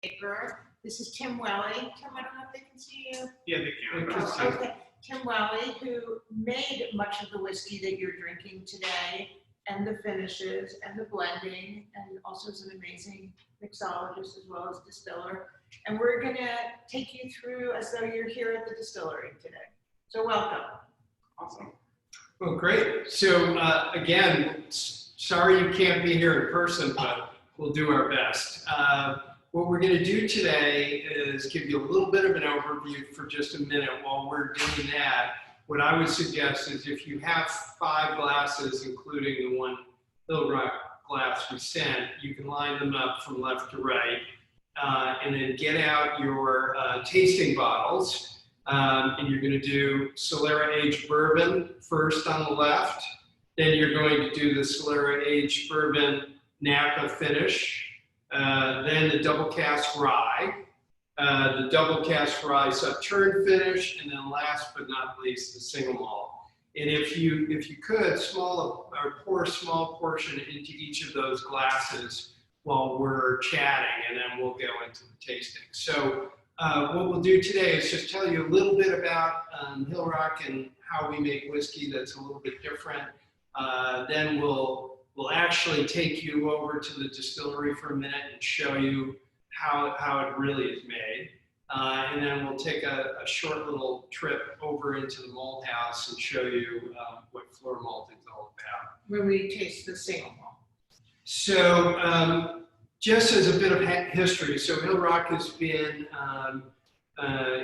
Paper. This is Tim Welly. Tim, I don't know if they can see you. Yeah, they can. Oh, okay. Tim Welly, who made much of the whiskey that you're drinking today, and the finishes, and the blending, and also is an amazing mixologist as well as distiller. And we're gonna take you through as though you're here at the distillery today. So welcome. Awesome. Well, great. So again, sorry you can't be here in person, but we'll do our best. What we're going to do today is give you a little bit of an overview for just a minute. While we're doing that, what I would suggest is if you have 5 glasses, including the one Hillrock glass we sent, you can line them up from left to right, and then get out your tasting bottles, and you're going to do Solera aged bourbon first on the left. Then you're going to do the Solera aged bourbon Napa finish. Then the double cask rye, the double cask rye upturned finish, and then last but not least the single malt. And if you could pour a small portion into each of those glasses while we're chatting, and then we'll go into the tasting. So what we'll do today is just tell you a little bit about Hillrock and how we make whiskey that's a little bit different. Then we'll actually take you over to the distillery for a minute and show you how it really is made. And then we'll take a short little trip over into the malt house and show you what floor malting is all about. When we taste the single malt. So just as a bit of history, so Hillrock has been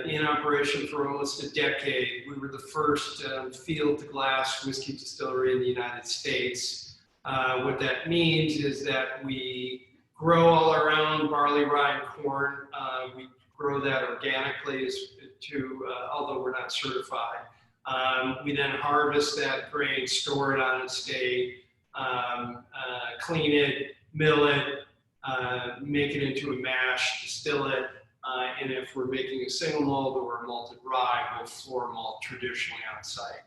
in operation for almost a decade. We were the first field to glass whiskey distillery in the United States. What that means is that we grow all our own barley, rye, and corn. We grow that organically, although we're not certified. We then harvest that grain, store it on estate, clean it, mill it, make it into a mash, distill it, and if we're making a single malt or a malted rye, we'll floor malt traditionally on site.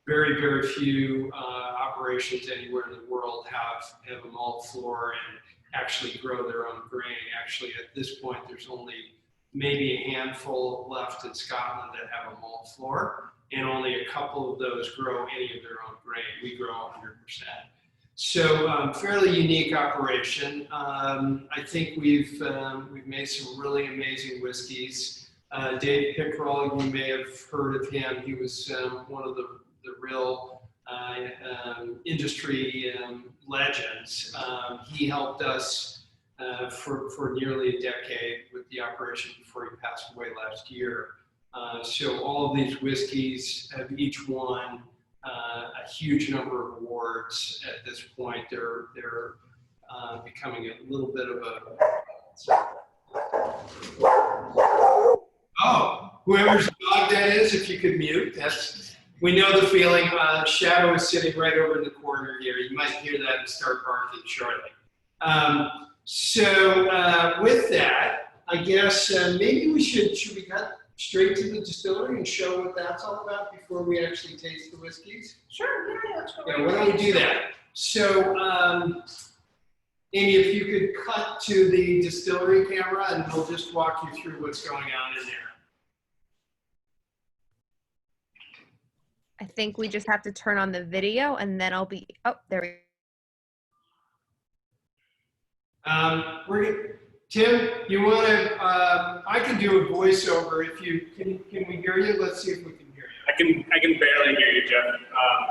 Very, very few operations anywhere in the world have a malt floor and actually grow their own grain. Actually, at this point, there's only maybe a handful left in Scotland that have a malt floor, and only a couple of those grow any of their own grain. We grow 100%. So fairly unique operation. I think we've made some really amazing whiskeys. Dave Pickrell, you may have heard of him. He was one of the real industry legends. He helped us for nearly a decade with the operation before he passed away last year. So all of these whiskeys have each won a huge number of awards at this point. They're becoming a little bit of whoever's dog that is, if you could mute, we know the feeling. Shadow is sitting right over in the corner here. You might hear that and start barking shortly. So with that, I guess maybe should we cut straight to the distillery and show what that's all about before we actually taste the whiskeys? Sure, yeah, let's go. Yeah, why don't we do that? So, Amy, if you could cut to the distillery camera and we'll just walk you through what's going on in there. I think we just have to turn on the video and then I'll be, oh, there we go. Tim, you want to, I can do a voiceover if you, can we hear you? Let's see if we can hear you. I can barely hear you, Jeff.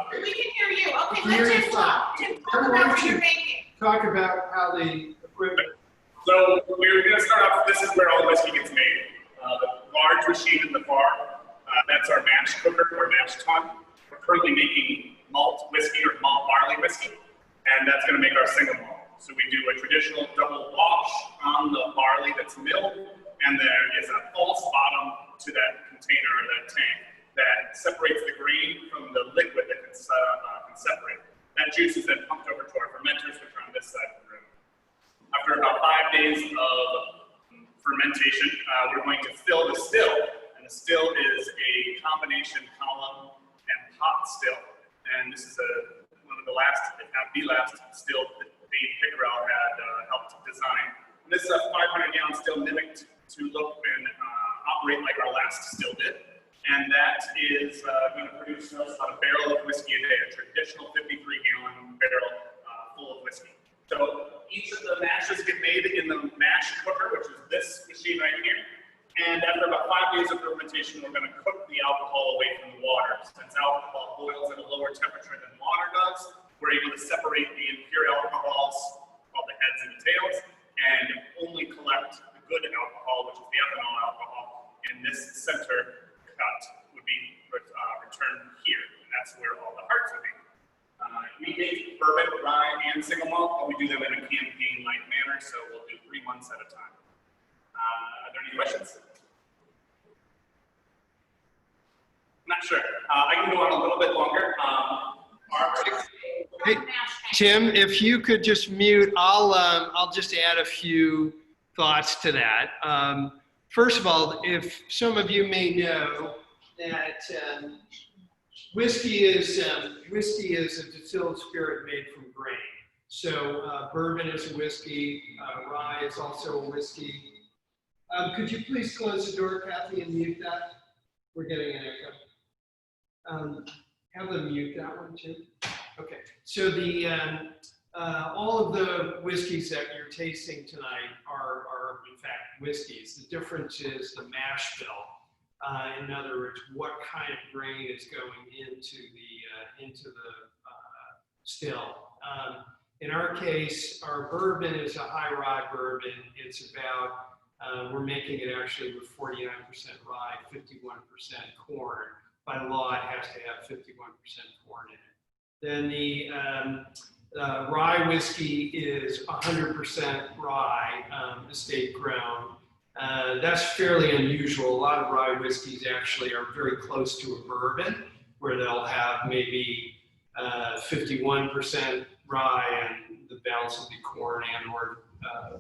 We can hear you. Okay, let's just talk. Tim, talk about what you're making. Talk about how the equipment. So we're going to start off, this is where all the whiskey gets made. The large machine in the far, that's our mash cooker or mash tun. We're currently making malt whiskey or malt barley whiskey, and that's going to make our single malt. So we do a traditional double wash on the barley that's milled, and there is a false bottom to that container or that tank that separates the grain from the liquid that can separate. That juice is then pumped over to our fermenters, which are on this side of the room. After about 5 days of fermentation, we're going to fill the still, and the still is a combination column and pot still. And this is one of the last, if not the last, still that Dave Pickrell had helped design And this 500-gallon still mimicked to look and operate like our last still did. And that is going to produce us about a barrel of whiskey a day, a traditional 53-gallon barrel full of whiskey. So each of the mashes get made in the mash cooker, which is this machine right here. And after about 5 days of fermentation, we're going to cook the alcohol away from the water. Since alcohol boils at a lower temperature than water does, we're able to separate the impure alcohols, called the heads and the tails, and only collect the good alcohol, which is the ethanol alcohol, in this center cut would be returned here, and that's where all the hearts would be. We make bourbon, rye, and single malt, but we do them in a campaign-like manner, so we'll do 3 months at a time. Are there any questions? Not sure. I can go on a little bit longer. Hey, Tim, if you could just mute, I'll just add a few thoughts to that. First of all, if some of you may know that whiskey is a distilled spirit made from grain. So bourbon is a whiskey, rye is also a whiskey. Could you please close the door, Cathy, and mute that? We're getting an echo. Have them mute that one too. Okay. So the all of the whiskeys that you're tasting tonight are in fact whiskeys. The difference is the mash bill. In other words, what kind of grain is going into the still. In our case, our bourbon is a high rye bourbon. It's about, we're making it actually with 49% rye, 51% corn. By law, it has to have 51% corn in it. Then the rye whiskey is 100% rye, estate grown. That's fairly unusual. A lot of rye whiskeys actually are very close to a bourbon, where they'll have maybe 51% rye and the balance will be corn and or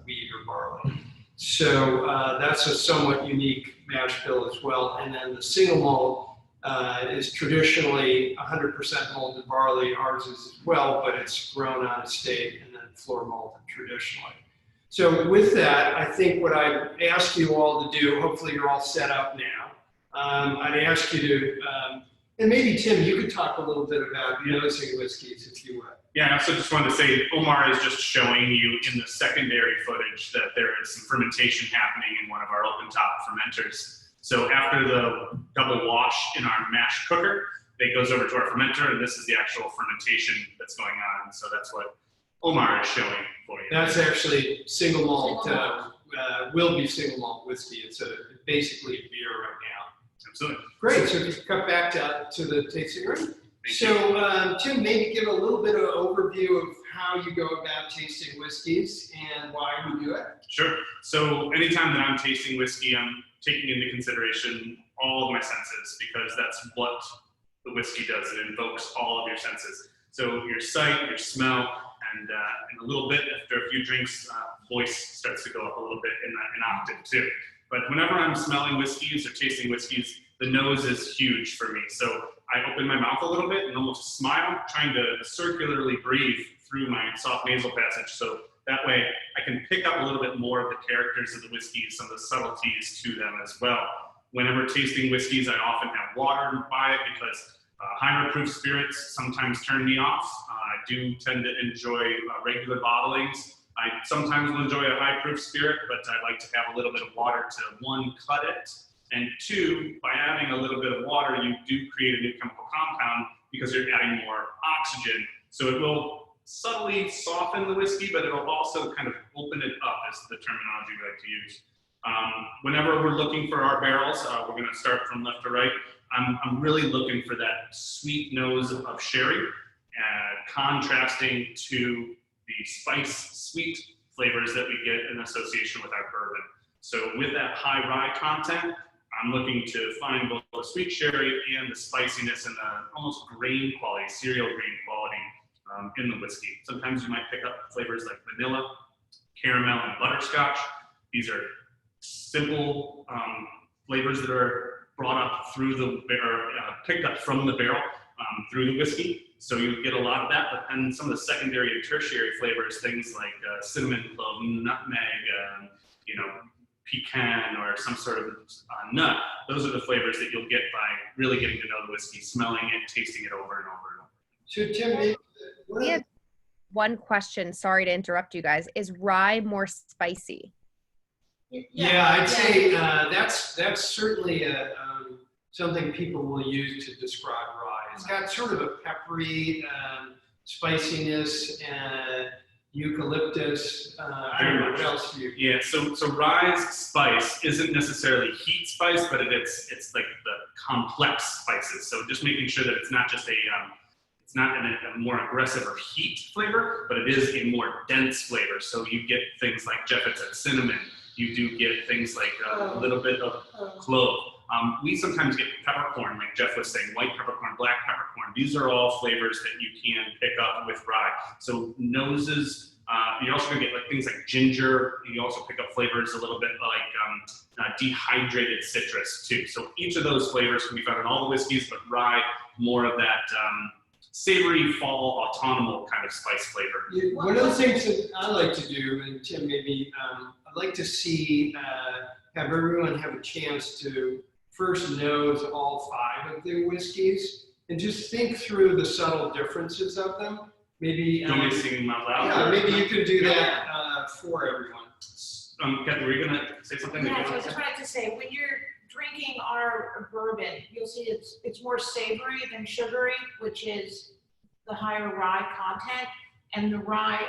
wheat or barley. So that's a somewhat unique mash bill as well. And then the single malt is traditionally 100% malted barley. Ours is as well, but it's grown on estate and then floor malted traditionally. So with that, I think what I ask you all to do, hopefully you're all set up now. I'd ask you to, and maybe Tim, you could talk a little bit about nosing whiskeys, if you would. Yeah, I also just wanted to say, Omar is just showing you in the secondary footage that there is some fermentation happening in one of our open top fermenters. So after the double wash in our mash cooker, it goes over to our fermenter, and this is the actual fermentation that's going on. So that's what Omar is showing for you. That's actually single malt, will be single malt whiskey. It's basically a beer right now. Absolutely. Great, so if you could cut back to the tasting room. So Tim, maybe give a little bit of an overview of how you go about tasting whiskeys and why we do it. Sure. So anytime that I'm tasting whiskey, I'm taking into consideration all of my senses, because that's what the whiskey does. It invokes all of your senses. So your sight, your smell, and in a little bit, after a few drinks, voice starts to go up a little bit in octave too. But whenever I'm smelling whiskeys or tasting whiskeys, the nose is huge for me. So I open my mouth a little bit and almost smile, trying to circularly breathe through my soft nasal passage. So that way I can pick up a little bit more of the characters of the whiskeys, some of the subtleties to them as well. Whenever tasting whiskeys, I often have water by it because higher proof spirits sometimes turn me off. I do tend to enjoy regular bottlings. I sometimes will enjoy a high proof spirit, but I like to have a little bit of water to, one, cut it, and two, by adding a little bit of water, you do create a new chemical compound because you're adding more oxygen. So it will subtly soften the whiskey, but it'll also kind of open it up, is the terminology we like to use. Whenever we're looking for our barrels, we're going to start from left to right. I'm really looking for that sweet nose of sherry, contrasting to the spice sweet flavors that we get in association with our bourbon. So with that high rye content, I'm looking to find both the sweet sherry and the spiciness and the almost grain quality, cereal grain quality in the whiskey. Sometimes you might pick up flavors like vanilla, caramel, and butterscotch. These are simple flavors that are brought up through the barrel, picked up from the barrel. through the whiskey. So you get a lot of that, but then some of the secondary and tertiary flavors, things like cinnamon, clove, nutmeg, you know, pecan, or some sort of nut. Those are the flavors that you'll get by really getting to know the whiskey, smelling it, tasting it over and over and over. So Tim, We have one question. Sorry to interrupt you guys. Is rye more spicy? yeah, I'd say that's certainly something people will use to describe rye. It's got sort of a peppery spiciness and eucalyptus. I don't know what else you. Yeah, so rye's spice isn't necessarily heat spice, but it's like the complex spices. So just making sure that it's not just it's not a more aggressive or heat flavor, but it is a more dense flavor. So you get things like Jeff had said, cinnamon. You do get things like a little bit of clove. We sometimes get peppercorn, like Jeff was saying, white peppercorn, black peppercorn. These are all flavors that you can pick up with rye. So noses, you're also gonna get like things like ginger. You also pick up flavors a little bit like dehydrated citrus too. So each of those flavors can be found in all the whiskeys, but rye, more of that savory, fall, autumnal kind of spice flavor. Yeah, one of the things that I like to do, and Tim maybe, I'd like to see, have everyone have a chance to first nose all 5 of the whiskeys and just think through the subtle differences of them. Maybe. You want me to sing them out loud? Yeah, maybe you could do that for everyone. Cathy, were you gonna say something? Yeah, so I just wanted to say, when you're drinking our bourbon, you'll see it's more savory than sugary, which is the higher rye content. And the rye,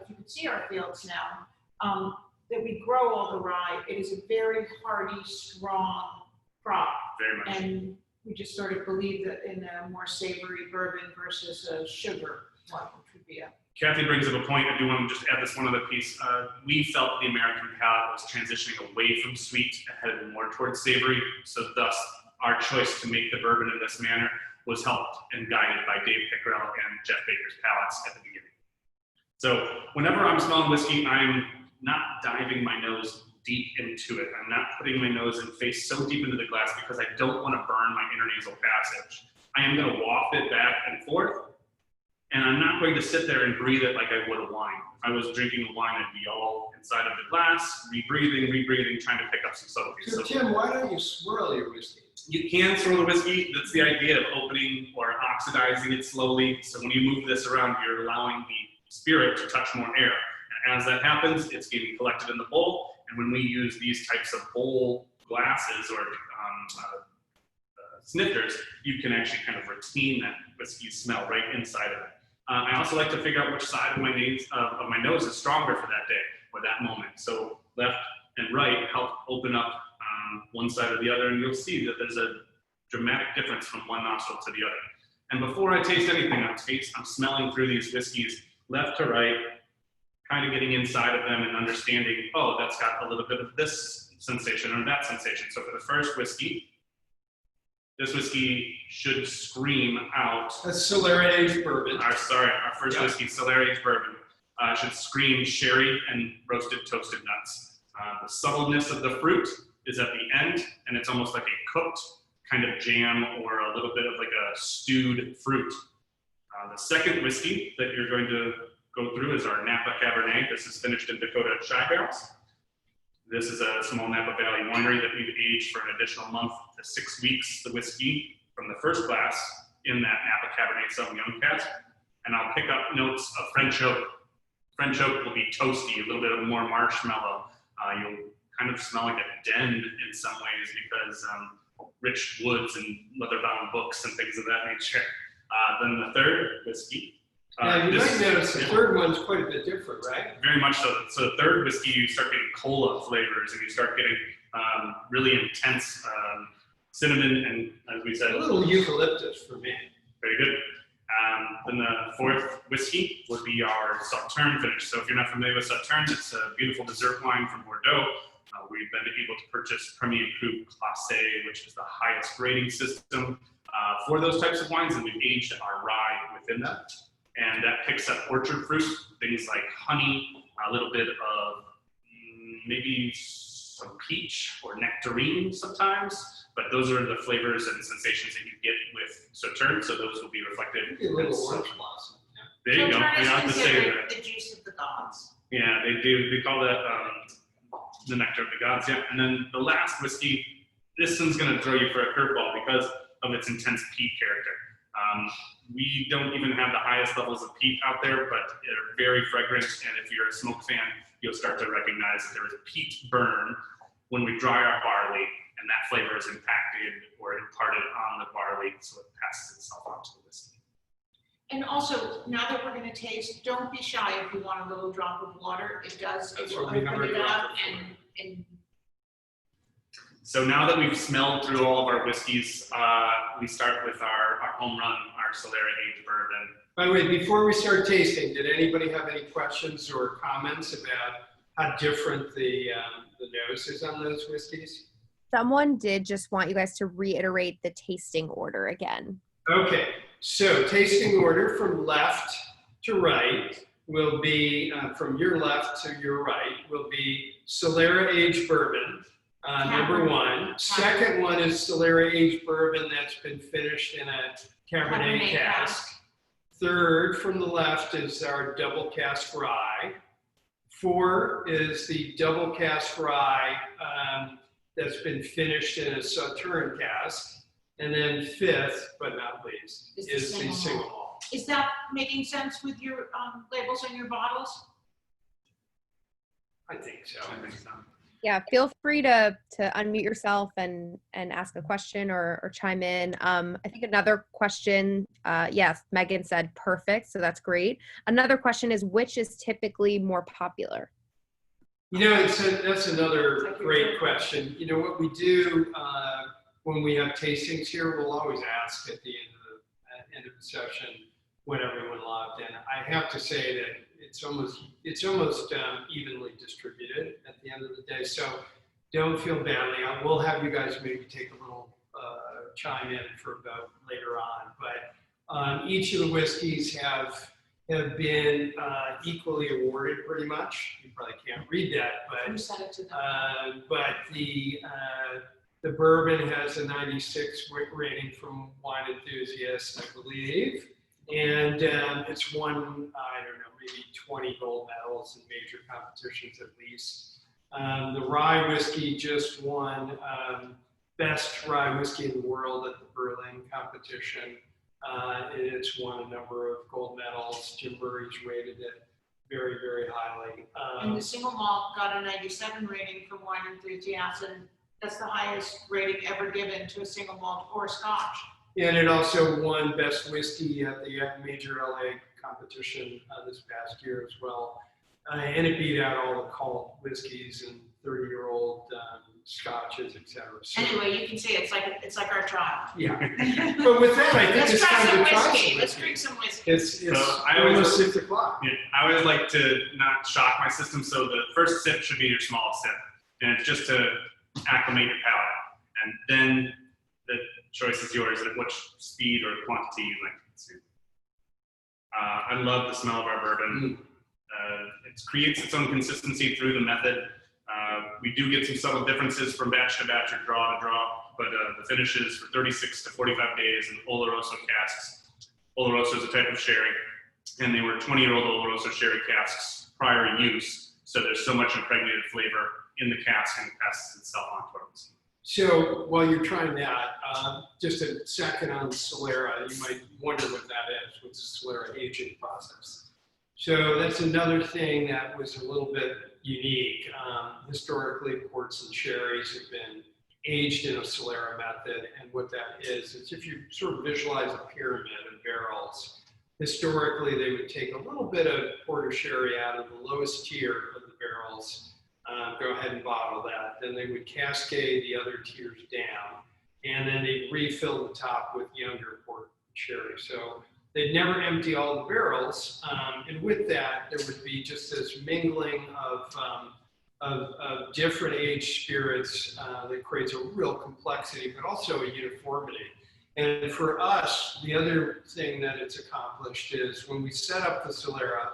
if you can see our fields now, that we grow all the rye, it is a very hardy, strong crop. Very much. And we just sort of believe that in a more savory bourbon versus a sugar one, which would be a. Cathy brings up a point. I do want to just add this one other piece. We felt the American palate was transitioning away from sweet and headed more towards savory. So thus, our choice to make the bourbon in this manner was helped and guided by Dave Pickrell and Jeff Baker's palates at the beginning. So whenever I'm smelling whiskey, I'm not diving my nose deep into it. I'm not putting my nose and face so deep into the glass because I don't want to burn my intranasal passage. I am going to waft it back and forth. And I'm not going to sit there and breathe it like I would a wine. If I was drinking a wine, I'd be all inside of the glass, rebreathing, trying to pick up some subtleties. So Tim, why don't you swirl your whiskey? You can swirl the whiskey. That's the idea of opening or oxidizing it slowly. So when you move this around, you're allowing the spirit to touch more air. And as that happens, it's getting collected in the bowl. And when we use these types of bowl glasses or snifters, you can actually kind of retain that whiskey smell right inside of it. I also like to figure out which side of my nose is stronger for that day or that moment. So left and right help open up one side or the other, and you'll see that there's a dramatic difference from one nostril to the other. And before I taste anything, I'm smelling through these whiskeys left to right, kind of getting inside of them and understanding, oh, that's got a little bit of this sensation or that sensation. So for the first whiskey, this whiskey should scream out. That's Solera aged bourbon. Our first whiskey, Solera aged bourbon, should scream sherry and roasted toasted nuts. The subtleness of the fruit is at the end, and it's almost like a cooked kind of jam or a little bit of like a stewed fruit. The second whiskey that you're going to go through is our Napa Cabernet. This is finished in Dakota Shy barrels. This is a small Napa Valley winery that we've aged for an additional month to 6 weeks, the whiskey from the first glass in that Napa Cabernet Sauvignon cask. And I'll pick up notes of French oak. French oak will be toasty, a little bit of more marshmallow. You'll kind of smell like a den in some ways because rich woods and leather-bound books and things of that nature. Then the third whiskey. Yeah, you might notice the third one's quite a bit different, right? Very much so. So the third whiskey, you start getting cola flavors and you start getting really intense cinnamon and, as we said, A little eucalyptus for me. very good. Then the fourth whiskey would be our Sauterne finish. So if you're not familiar with Sauterne, it's a beautiful dessert wine from Bordeaux. We've been able to purchase Premier Cru Classé, which is the highest rating system for those types of wines, and we've aged our rye within that. And that picks up orchard fruit, things like honey, a little bit of maybe some peach or nectarine sometimes, but those are the flavors and sensations that you get with Sauterne, so those will be reflected. Maybe a little orange blossom. There you go. Sauterne You is don't have to say considered that. the juice of the gods. Yeah, they do. They call that the nectar of the gods. Yeah, and then the last whiskey, this one's going to throw you for a curveball because of its intense peat character. We don't even have the highest levels of peat out there, but they're very fragrant. And if you're a smoke fan, you'll start to recognize that there is a peat burn when we dry our barley, and that flavor is impacted or imparted on the barley, so it passes itself on to the whiskey. And also, now that we're going to taste, don't be shy if you want a little drop of water. It does, it That's will what we open never it do up before. and So now that we've smelled through all of our whiskeys, we start with our home run, our Solera aged bourbon. By the way, before we start tasting, did anybody have any questions or comments about how different the nose is on those whiskeys? Someone did just want you guys to reiterate the tasting order again. Okay, so tasting order from left to right will be, from your left to your right, will be Solera aged bourbon, number one. Second one is Solera aged bourbon that's been finished in a Cabernet cask. Third from the left is our double cask rye. 4 is the double cask rye that's been finished in a Sauterne cask. And then 5th, but not least, is the single malt. is that making sense with your labels on your bottles? I think so. I think so. Yeah, feel free to unmute yourself and ask a question or chime in. I think another question, yes, Megan said perfect, so that's great. Another question is, which is typically more popular? You know, that's another great question. You know, what we do when we have tastings here, we'll always ask at the end of the session when everyone logged in. I have to say that it's almost evenly distributed at the end of the day. So don't feel badly. We'll have you guys maybe take a little chime in for about later on. But each of the whiskeys have been equally awarded pretty much. You probably can't read that, but Who said it to them? but the bourbon has a 96 rating from Wine Enthusiast, I believe. And it's won, I don't know, maybe 20 gold medals in major competitions at least. The rye whiskey just won best rye whiskey in the world at the Berlin competition. And it's won a number of gold medals. Jim Murray's rated it very, very highly. And the single malt got a 97 rating from Wine Enthusiast, and that's the highest rating ever given to a single malt or scotch. And it also won best whiskey at the major LA competition this past year as well. And it beat out all the cult whiskeys and 30-year-old scotches, etc. So, Anyway, you can see it's like our child. yeah. But with that, I think Let's it's try time some to try whiskey. some Let's whiskey. drink some whiskey. It's So I always- almost 6 o'clock. Yeah, I always like to not shock my system, so the first sip should be your smallest sip, and it's just to acclimate your palate, and then the choice is yours at which speed or quantity you like to consume. I love the smell of our bourbon. It creates its own consistency through the method. We do get some subtle differences from batch to batch or draw to draw, but the finishes for 36 to 45 days in Oloroso casks. Oloroso is a type of sherry, and they were 20-year-old Oloroso sherry casks prior use, so there's so much impregnated flavor in the cask and it passes itself on to our whiskey. So while you're trying that, just a second on Solera. You might wonder what that is. What's the Solera aging process? So that's another thing that was a little bit unique. Historically, ports and sherries have been aged in a Solera method, and what that is if you sort of visualize a pyramid of barrels. Historically, they would take a little bit of port or sherry out of the lowest tier of the barrels. Go ahead and bottle that. Then they would cascade the other tiers down, and then they'd refill the top with younger port and sherry. So they'd never empty all the barrels, and with that, there would be just this mingling of different aged spirits that creates a real complexity, but also a uniformity. And for us, the other thing that it's accomplished is when we set up the Solera,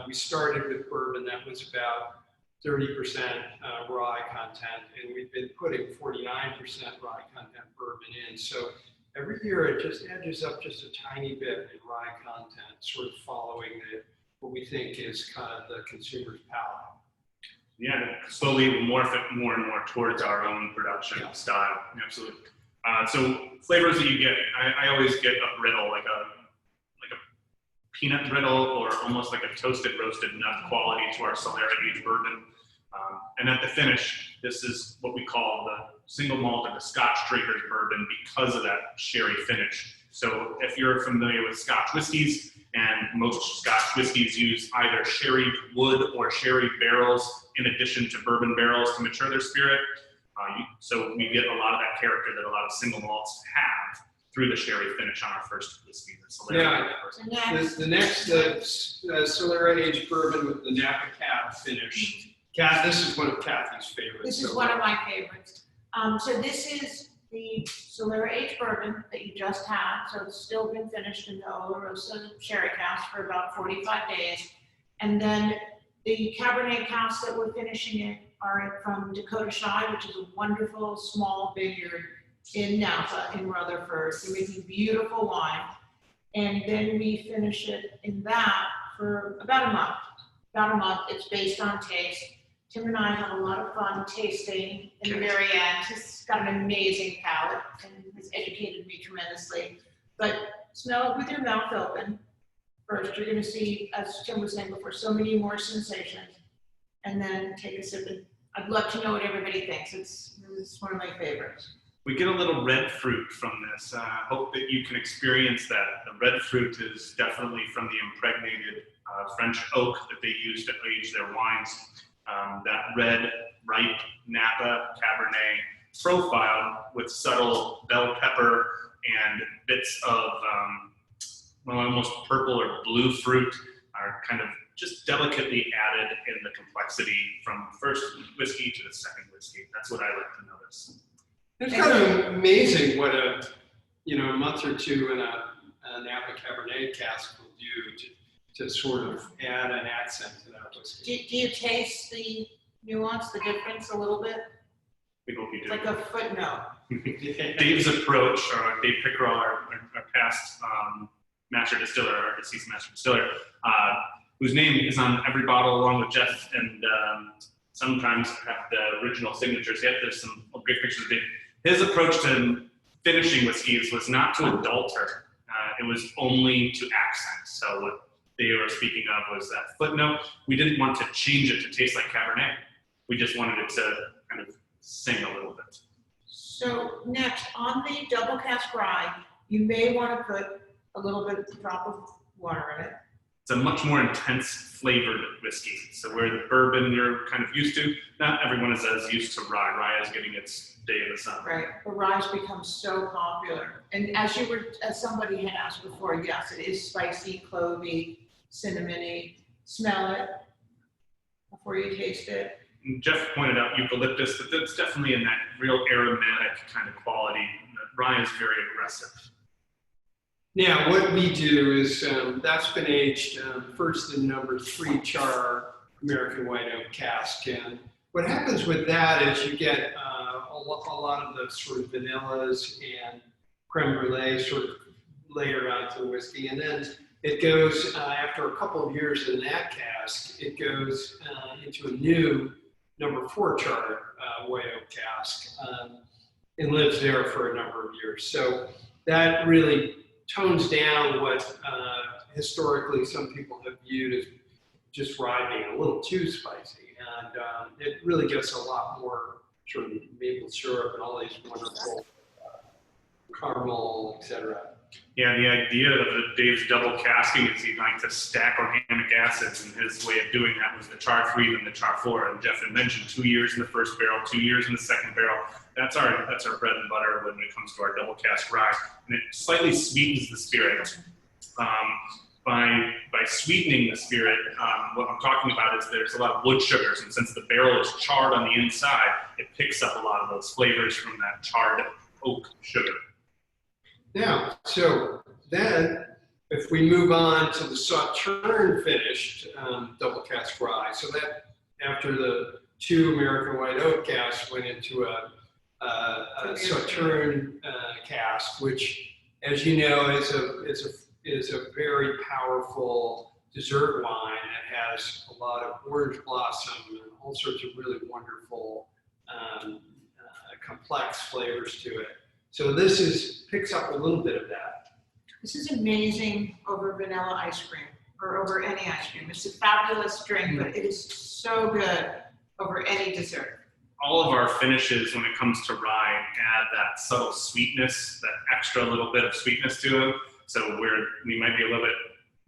we started with bourbon that was about 30% rye content, and we've been putting 49% rye content bourbon in. So every year it just edges up just a tiny bit in rye content, sort of following what we think is kind of the consumer's palate. Yeah, slowly morph it more and more towards our own production style. Absolutely. So flavors that you get, I always get a brittle, like a peanut brittle, or almost like a toasted roasted nut quality to our Solera aged bourbon. And at the finish, this is what we call the single malt or the Scotch Draper's bourbon because of that sherry finish. So if you're familiar with Scotch whiskeys, and most Scotch whiskeys use either sherry wood or sherry barrels in addition to bourbon barrels to mature their spirit. So we get a lot of that character that a lot of single malts have through the sherry finish on our first whiskey. The next Solera aged bourbon with the Napa Cab finish. This is one of Cathy's favorites. This is one of my favorites. So this is the Solera aged bourbon that you just had. So it's still been finished in the Oloroso sherry cask for about 45 days. And then the Cabernet casks that we're finishing it are from Dakota Shy, which is a wonderful small vineyard in Napa, in Rutherford. They're making beautiful wine. And then we finish it in that for about a month. It's based on taste. Tim and I have a lot of fun tasting in the very end. He's got an amazing palate and has educated me tremendously. But smell it with your mouth open. First, you're going to see, as Tim was saying before, so many more sensations. And then take a sip. And I'd love to know what everybody thinks. It's one of my favorites. We get a little red fruit from this. Hope that you can experience that. The red fruit is definitely from the impregnated French oak that they use to age their wines. That red, ripe Napa Cabernet profile with subtle bell pepper and bits of almost purple or blue fruit are kind of just delicately added in the complexity from first whiskey to the second whiskey. That's what I like to notice. It's kind of amazing what a month or two in a Napa Cabernet cask will do to sort of add an accent to that whiskey. Do you taste the nuance, the difference a little bit? We hope you do. It's like a footnote. Dave's approach, or Dave Pickerel, our past master distiller, our deceased master distiller, whose name is on every bottle along with Jeff, and sometimes have the original signatures. Yet there's some great pictures of Dave. His approach to finishing whiskeys was not to adulter. It was only to accent. So what they were speaking of was that footnote. We didn't want to change it to taste like Cabernet. We just wanted it to kind of sing a little bit. So next, on the double cask rye, you may want to put a little bit, drop of water in it. It's a much more intense flavored whiskey. So where the bourbon you're kind of used to, not everyone is as used to rye. Rye is getting its day in the sun. Right, but rye's become so popular. And as somebody had asked before, yes, it is spicy, clovey, cinnamony. Smell it before you taste it. And Jeff pointed out eucalyptus, but that's definitely in that real aromatic kind of quality. Rye is very aggressive. Now, what we do is that's been aged first in number 3 char American white oak cask. And what happens with that is you get a lot of the sort of vanillas and creme brulee sort of layered onto the whiskey. And then it goes, after a couple of years in that cask, it goes into a new number 4 char white oak cask and lives there for a number of years. So that really tones down what historically some people have viewed as just rye being a little too spicy. And it really gets a lot more sort of maple syrup and all these wonderful caramel, etc. Yeah, the idea of Dave's double casking is he'd like to stack organic acids, and his way of doing that was the char 3 and the char 4. And Jeff had mentioned 2 years in the first barrel, 2 years in the second barrel. That's our bread and butter when it comes to our double cask rye, and it slightly sweetens the spirit. By sweetening the spirit, what I'm talking about is there's a lot of wood sugars, and since the barrel is charred on the inside, it picks up a lot of those flavors from that charred oak sugar. Now, so then if we move on to the Sauterne finished double cask rye, so that after the 2 American white oak casks went into a Sauterne cask, which, as you know, is a very powerful dessert wine that has a lot of orange blossom and all sorts of really wonderful complex flavors to it. So this picks up a little bit of that. This is amazing over vanilla ice cream or over any ice cream. It's a fabulous drink, but it is so good over any dessert. All of our finishes, when it comes to rye, add that subtle sweetness, that extra little bit of sweetness to them. So we might be a little bit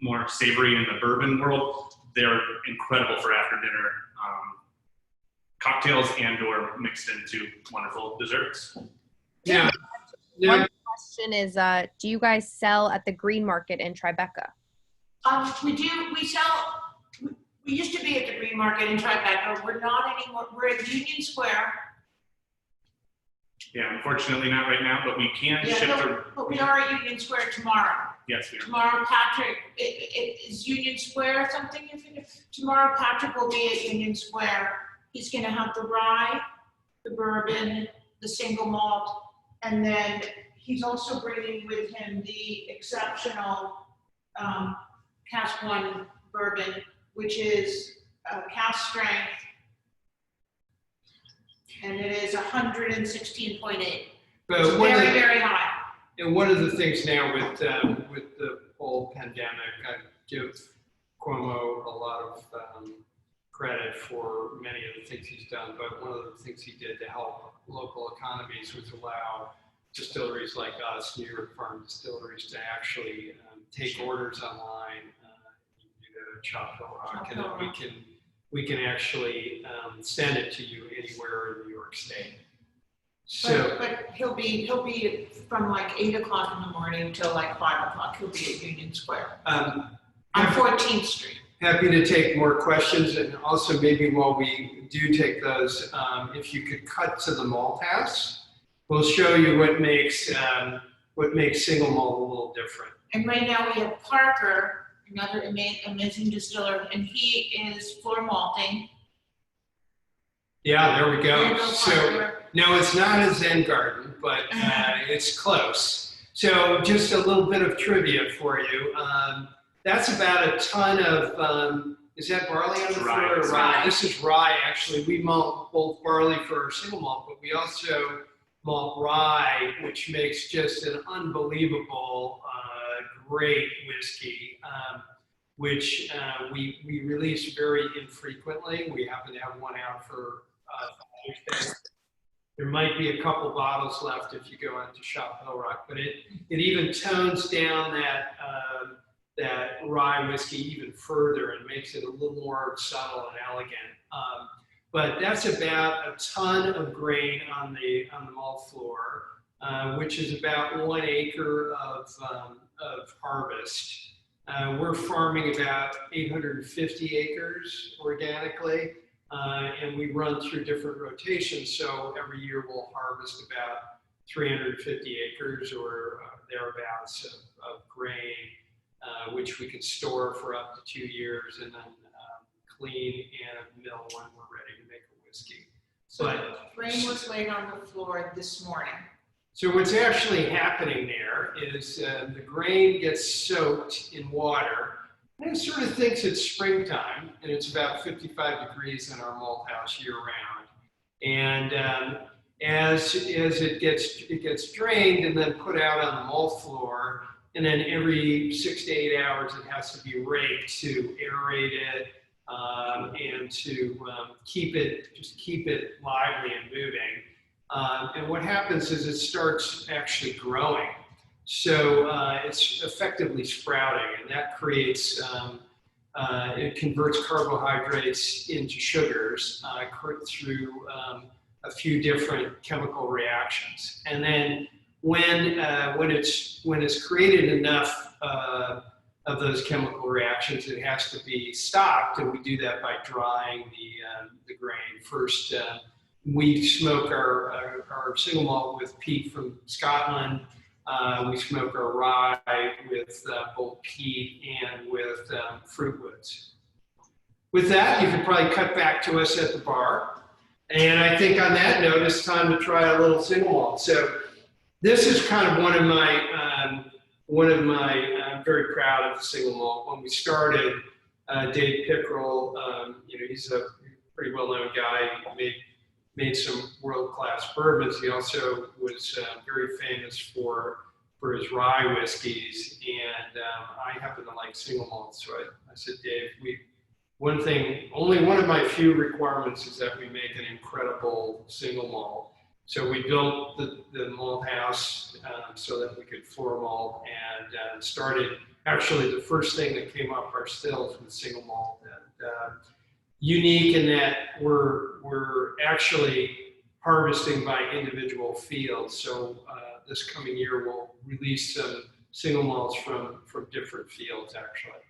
more savory in the bourbon world. They're incredible for after dinner cocktails and/or mixed into wonderful desserts. Yeah. One question is, do you guys sell at the Green Market in Tribeca? We do. We sell. We used to be at the Green Market in Tribeca. We're not anymore. We're at Union Square. Yeah, unfortunately not right now, but we can ship to. But we are at Union Square tomorrow. Yes, we are. Tomorrow, Patrick, is Union Square something? Tomorrow, Patrick will be at Union Square. He's going to have the rye, the bourbon, the single malt, and then he's also bringing with him the exceptional cask 1 bourbon, which is cask strength, and it is 116.8. But It's very, very high. And one of the things now with the whole pandemic, I give Cuomo a lot of credit for many of the things he's done, but one of the things he did to help local economies was allow distilleries like us, New York Farm distilleries, to actually take orders online, Chop Hillrock, and then we can actually send it to you anywhere in New York State. So, but he'll be from like 8 o'clock in the morning till like 5 o'clock. He'll be at Union Square on 14th Street. Happy to take more questions, and also maybe while we do take those, if you could cut to the malt house, we'll show you what makes single malt a little different. And right now we have Parker, another amazing distiller, and he is floor malting. Yeah, there we There you go. go, So Parker. no, it's not a Zen garden, but it's close. So just a little bit of trivia for you. That's about a ton of, is that barley on the floor or rye? This is rye, actually. We malt both barley for our single malt, but we also malt rye, which makes just an unbelievable, great whiskey, which we release very infrequently. We happen to have one out for Father's Day. There might be a couple bottles left if you go on to Shop Hillrock, but it even tones down that rye whiskey even further and makes it a little more subtle and elegant. But that's about a ton of grain on the malt floor, which is about 1 acre of harvest. We're farming about 850 acres organically, and we run through different rotations. So every year we'll harvest about 350 acres or thereabouts of grain, which we can store for up to 2 years and then clean and mill when we're ready to make a whiskey. So the grain was laid on the floor this morning. So what's actually happening there is the grain gets soaked in water, and it sort of thinks it's springtime, and it's about 55 degrees in our malt house year round. And as it gets drained and then put out on the malt floor, and then every 6 to 8 hours it has to be raked to aerate it and to keep it lively and moving. And what happens is it starts actually growing. So it's effectively sprouting, and that creates, it converts carbohydrates into sugars through a few different chemical reactions. And then when it's created enough of those chemical reactions, it has to be stopped, and we do that by drying the grain. First, we smoke our single malt with peat from Scotland. We smoke our rye with both peat and with fruit woods. with that, you could probably cut back to us at the bar. And I think on that note, it's time to try a little single malt. So this is kind of one of my, I'm very proud of the single malt. When we started, Dave Pickrell, he's a pretty well-known guy. He made some world-class bourbons. He also was very famous for his rye whiskeys, and I happen to like single malt. So I said, Dave, only one of my few requirements is that we make an incredible single malt. So we built the malt house so that we could floor malt, and started, actually the first thing that came up our stills was single malt. And unique in that we're actually harvesting by individual fields. So this coming year we'll release some single malts from different fields actually.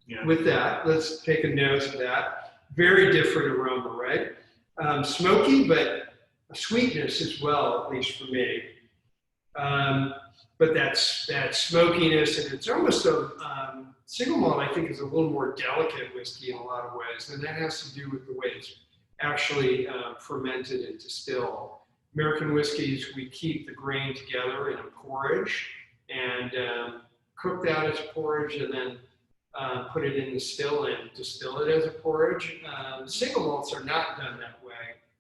Yeah. With that, let's take a nose of that. Very different aroma, right? Smoky, but a sweetness as well, at least for me. But that smokiness, and it's almost a single malt, I think, is a little more delicate whiskey in a lot of ways, and that has to do with the way it's actually fermented and distilled. American whiskeys, we keep the grain together in a porridge and cook that as porridge, and then put it in the still and distill it as a porridge. Single malts are not done that way.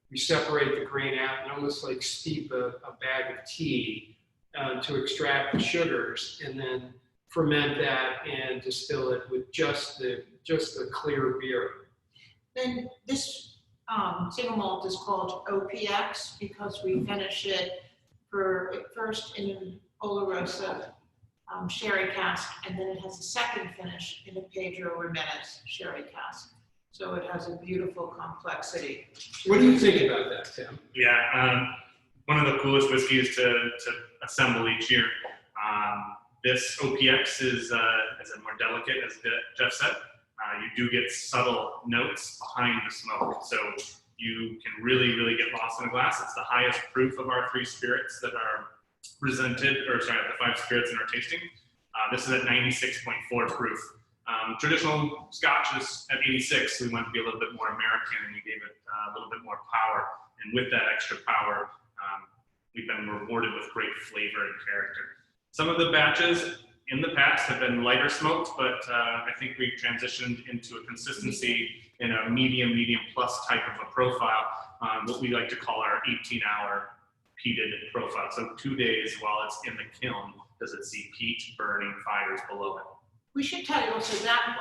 We separate the grain out and almost like steep a bag of tea to extract the sugars, and then ferment that and distill it with just the clear beer. Then this single malt is called OPX because we finish it first in an Olorosa sherry cask, and then it has a second finish in a Pedro Jimenez sherry cask. So it has a beautiful complexity. What do you think about that, Tim? Yeah, one of the coolest whiskeys to assemble each year. This OPX is more delicate, as Jeff said. You do get subtle notes behind the smoke, so you can really get lost in a glass. It's the highest proof of our 3 spirits that are presented, the 5 spirits in our tasting. This is at 96.4 proof. Traditional Scotch is at 86. We wanted to be a little bit more American, and we gave it a little bit more power. And with that extra power, we've been rewarded with great flavor and character. Some of the batches in the past have been lighter smoked, but I think we've transitioned into a consistency in a medium plus type of a profile, what we like to call our 18-hour peated profile. So 2 days while it's in the kiln, does it see peat burning fires below it. We should tell you also that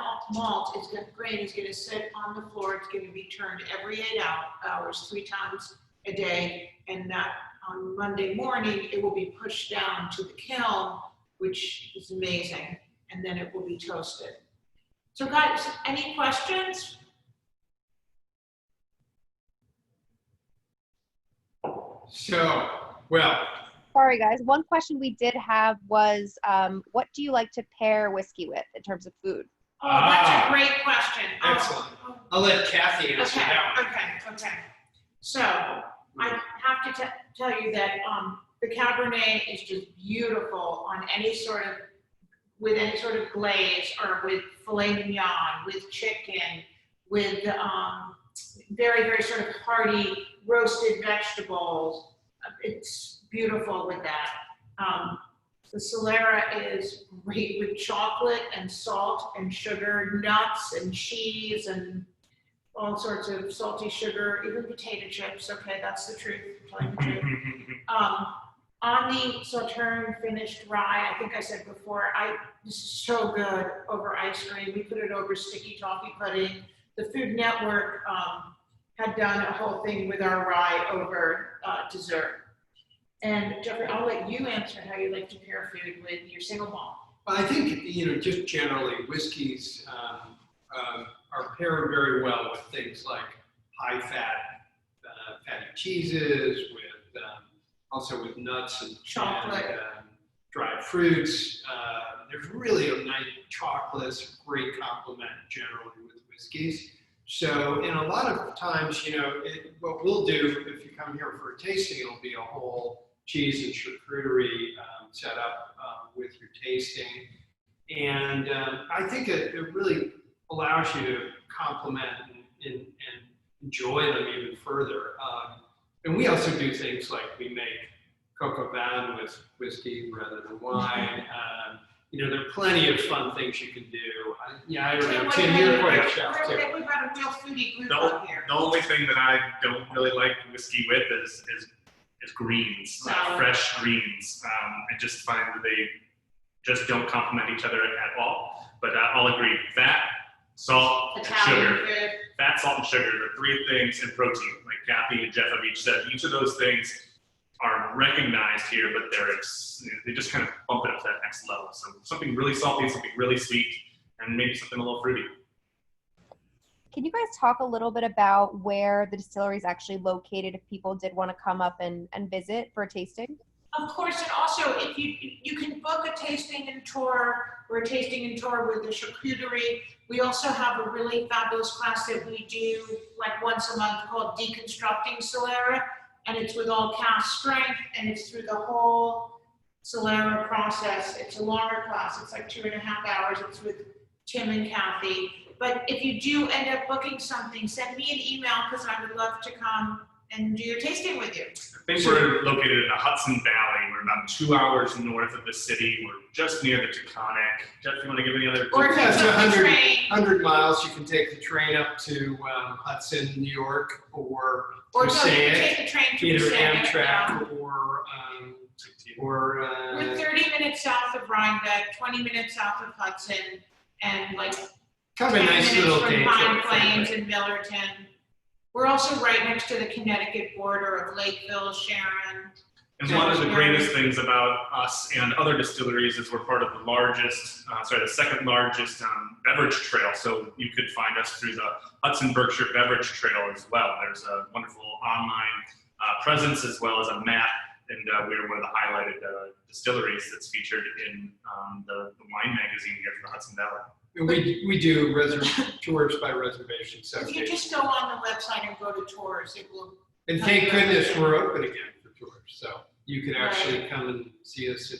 grain is going to sit on the floor. It's going to be turned every 8 hours, 3 times a day, and that on Monday morning it will be pushed down to the kiln, which is amazing, and then it will be toasted. So guys, any questions? So, well. Sorry, guys. One question we did have was, what do you like to pair whiskey with in terms of food? Oh, that's a great question. Excellent. I'll let Cathy answer that one. Okay. So I have to tell you that the Cabernet is just beautiful on with any sort of glaze, or with filet mignon, with chicken, with very sort of hearty roasted vegetables. It's beautiful with that. The Solera is great with chocolate and salt and sugar, nuts and cheese and all sorts of salty sugar, even potato chips. Okay, that's the truth, I'm telling the truth. On the Sauterne finished rye, I think I said before, this is so good over ice cream. We put it over sticky toffee pudding. The Food Network had done a whole thing with our rye over dessert. And Jeffrey, I'll let you answer how you like to pair food with your single malt. I think, just generally, whiskeys are paired very well with things like high-fat, fatty cheeses, also with nuts and chocolate, dried fruits. There's really a nice chocolates, great complement generally with whiskeys. So, in a lot of times, what we'll do if you come here for a tasting, it'll be a whole cheese and charcuterie set up with your tasting. And I think it really allows you to complement and enjoy them even further. And we also do things like we make coq au vin with whiskey rather than wine. There are plenty of fun things you can do. I don't know, Tim, you're quite a chef too. We've got a real foodie group up here. The only thing that I don't really like whiskey with is greens, fresh greens. I just find that they just don't complement each other at all. But I'll agree, fat, salt, and sugar. Food. Fat, salt, and sugar are 3 things, and protein, like Cathy and Jeff have each said. Each of those things are recognized here, but they just kind of bump it up to that next level. So something really salty, something really sweet, and maybe something a little fruity. Can you guys talk a little bit about where the distillery is actually located if people did want to come up and visit for a tasting? Of course, and also if you can book a tasting and tour or a tasting and tour with the charcuterie. We also have a really fabulous class that we do like once a month called Deconstructing Solera, and it's with all cask strength, and it's through the whole Solera process. It's a longer class. It's like 2.5 hours. It's with Tim and Cathy. But if you do end up booking something, send me an email because I would love to come and do your tasting with you. I think we're located in the Hudson Valley. We're about 2 hours north of the city. We're just near the Taconic. Jeff, you want to give any other? Or if you It's took the 100, train. 100 miles. You can take the train up to Hudson, New York, or Or no, you can Passaic, take the train to either Passaic, yeah. Amtrak or We're 30 minutes south of Rhinebeck, 20 minutes south of Hudson, and like kind of a 10 nice minutes little from day Pine trip. Plains and Millerton. We're also right next to the Connecticut border of Lakeville, Sharon. And one of the greatest things about us and other distilleries is we're part of the second largest beverage trail. So you could find us through the Hudson Berkshire Beverage Trail as well. There's a wonderful online presence as well as a map. And we're one of the highlighted distilleries that's featured in the wine magazine here for the Hudson Valley. We do tours by reservation. If you just go on the website and go to tours, it will. And thank goodness we're open again for tours. So you can actually come and see us in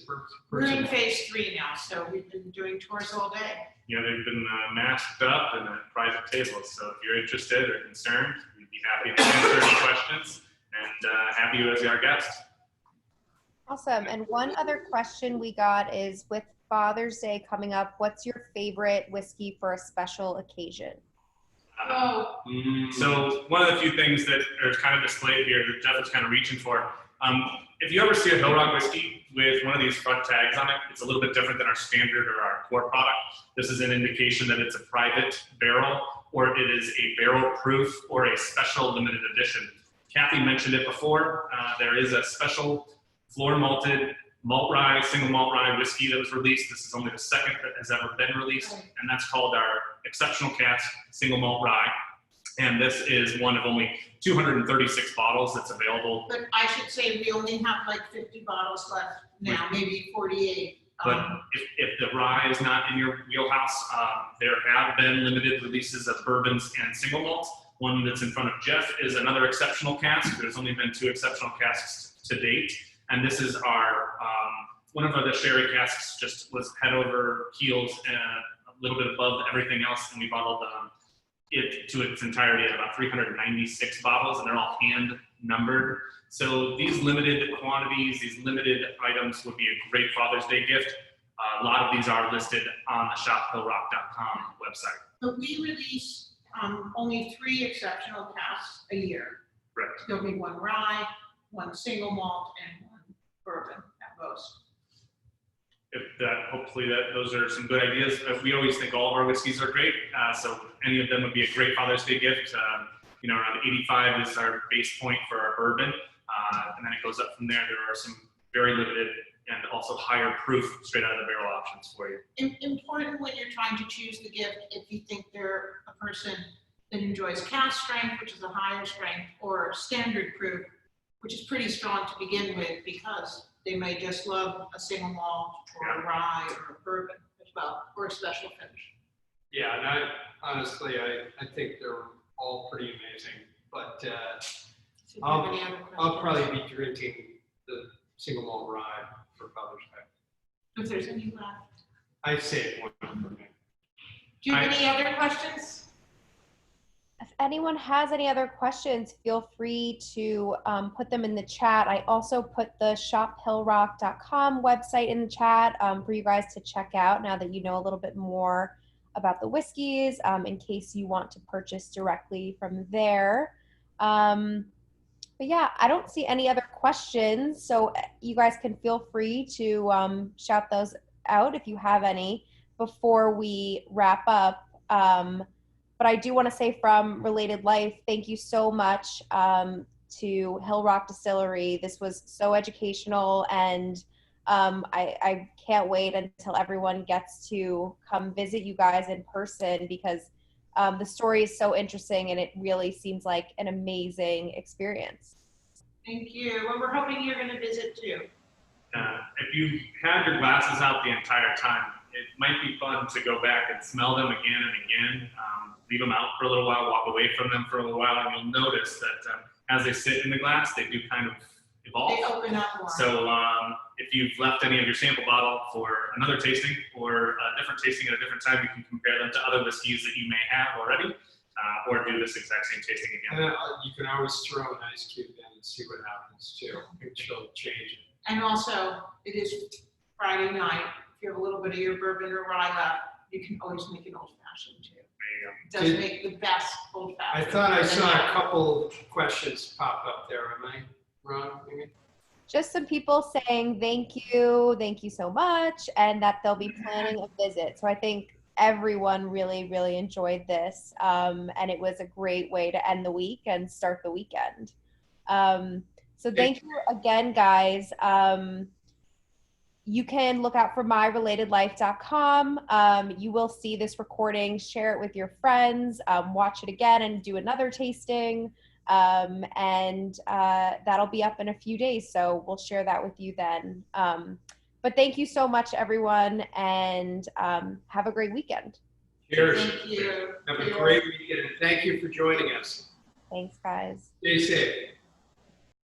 We're in person. phase 3 now, so we've been doing tours all day. They've been masked up and at private tables. So if you're interested or concerned, we'd be happy to answer any questions and have you as our guest. Awesome. And one other question we got is, with Father's Day coming up, what's your favorite whiskey for a special occasion? So one of the few things that are kind of displayed here that Jeff is kind of reaching for, if you ever see a Hillrock whiskey with one of these front tags on it, it's a little bit different than our standard or our core product. This is an indication that it's a private barrel, or it is a barrel proof or a special limited edition. Cathy mentioned it before. There is a special floor malted malt rye, single malt rye whiskey that was released. This is only the second that has ever been released, and that's called our Exceptional Cask Single Malt Rye. And this is one of only 236 bottles that's available. But I should say we only have like 50 bottles left now, maybe 48. But if the rye is not in your wheelhouse, there have been limited releases of bourbons and single malts. One that's in front of Jeff is another exceptional cask. There's only been 2 exceptional casks to date. And this is our, one of the sherry casks just was head over heels and a little bit above everything else. And we bottled it to its entirety at about 396 bottles, and they're all hand numbered. So these limited quantities, these limited items would be a great Father's Day gift. A lot of these are listed on the shophillrock.com website. But we release only 3 exceptional casks a year. Right. There'll be 1 rye, 1 single malt, and 1 bourbon at most. Hopefully those are some good ideas. We always think all of our whiskeys are great, so any of them would be a great Father's Day gift. Around 85 is our base point for our bourbon, and then it goes up from there. There are some very limited and also higher proof straight out of the barrel options for you. Important when you're trying to choose the gift, if you think they're a person that enjoys cask strength, which is a higher strength, or standard proof, which is pretty strong to begin with, because they may just love a single malt or a rye or a bourbon as well, or a special finish. Yeah, and honestly, I think they're all pretty amazing. But So do you have any other I'll questions? probably be drinking the single malt rye for Father's Day. If there's any left. I saved one for me. Do you have any other questions? If anyone has any other questions, feel free to put them in the chat. I also put the shophillrock.com website in the chat for you guys to check out now that you know a little bit more about the whiskeys, in case you want to purchase directly from there. But yeah, I don't see any other questions, so you guys can feel free to shout those out if you have any before we wrap up. But I do want to say from Related Life, thank you so much to Hillrock Distillery. This was so educational, and I can't wait until everyone gets to come visit you guys in person, because the story is so interesting and it really seems like an amazing experience. Thank you. Well, we're hoping you're going to visit too. If you had your glasses out the entire time, it might be fun to go back and smell them again and again. Leave them out for a little while, walk away from them for a little while, and you'll notice that as they sit in the glass, they do kind of evolve. They open up more. So if you've left any of your sample bottle for another tasting or a different tasting at a different time, you can compare them to other whiskeys that you may have already, or do this exact same tasting again. And you can always throw an ice cube in and see what happens too. It'll change it. And also, it is Friday night. If you have a little bit of your bourbon or rye left, you can always make an old fashioned too. There you go. It does make the best old I fashioned. thought I saw a couple questions pop up there. Am I wrong, maybe? Just some people saying thank you so much, and that they'll be planning a visit. So I think everyone really, really enjoyed this, and it was a great way to end the week and start the weekend. So thank you again, guys. You can look out for myrelatedlife.com. You will see this recording, share it with your friends, watch it again and do another tasting. And that'll be up in a few days, so we'll share that with you then. But thank you so much, everyone, and have a great weekend. Cheers. Thank you. Have a great weekend. Thank you for joining us. Thanks, guys. Stay safe.